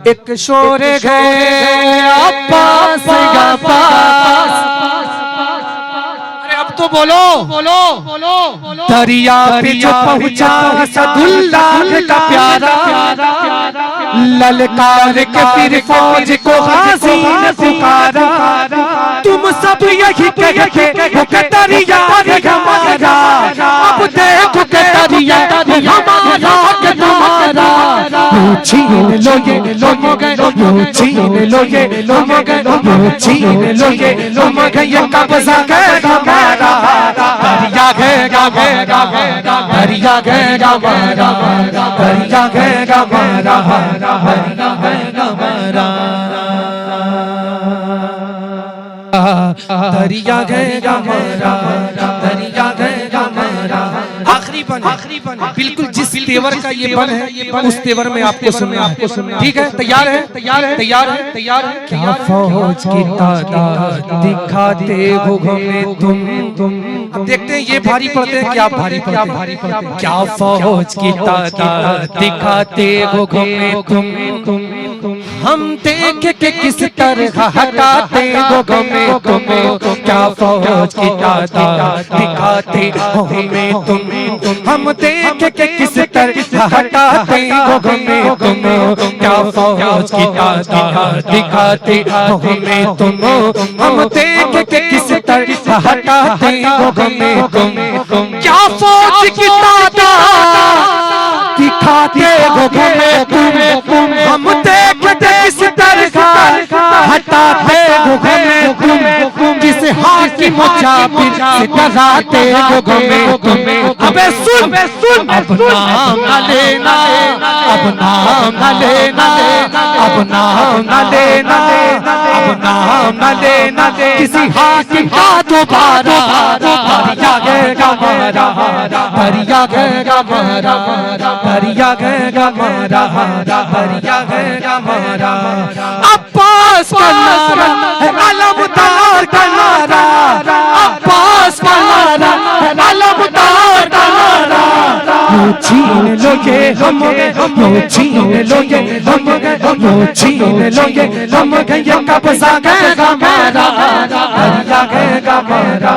एक शोर गए अब्बास अब्बास। अरे अब तो बोलो बोलो बोलो बोलो। दरिया पे जो पहुंचा सदुल्ला का प्यारा, ललकार के फिर फौज को गाजी ने पुकारा। तुम सब यही कहते हो कि दरिया हमारा, अब देखो कि दरिया हमारा के तुम्हारा। छीन लो ये हम गए, छीन लो ये हम गए, छीन लो ये हम गए, कब्जा करेगा हमारा। दरिया गएगा गएगा दरिया गएगा हमारा, दरिया गएगा हमारा, दरिया गएगा हमारा, दरिया गएगा हमारा, दरिया गएगा हमारा। आखिरी बन बिल्कुल जिस तेवर का ये बन है उस तेवर में आपको सुनना। ठीक है, तैयार है तैयार है तैयार है तैयार है। क्या फौज की तादाद दिखाते हो हमें तुम। अब देखते हैं ये भारी पड़ते हैं क्या भारी पड़ते हैं। क्या फौज की तादाद दिखाते हो हमें तुम। हम देख के किस तरह हटाते हो हमें तुम। क्या फौज की तादाद दिखाते हो हमें तुम। हम देख के किस तरह हटाते हो हमें तुम। क्या फौज की तादाद दिखाते हो हमें तुम। हम देख के किस तरह हटाते हो हमें तुम। क्या फौज की तादाद दिखाते हो हमें तुम। हम देख के किस तरह हटाते हो हमें तुम। किस हाकिम जाबिर से डराते हो हमें तुम। अबे सुन अब नाम न लेना, अब नाम न लेना, अब नाम न लेना, अब नाम न लेना किसी हाकिम का दोबारा। दरिया गएगा हमारा, दरिया गएगा हमारा, दरिया गएगा हमारा, दरिया गएगा हमारा। अब्बास का नारा है अलमदार का नारा, अब्बास का नारा है अलमदार का नारा। छीन लो ये हम गए, छीन लो ये हम गए, छीन लो ये हम गए, कब्जा गएगा हमारा, दरिया गएगा हमारा,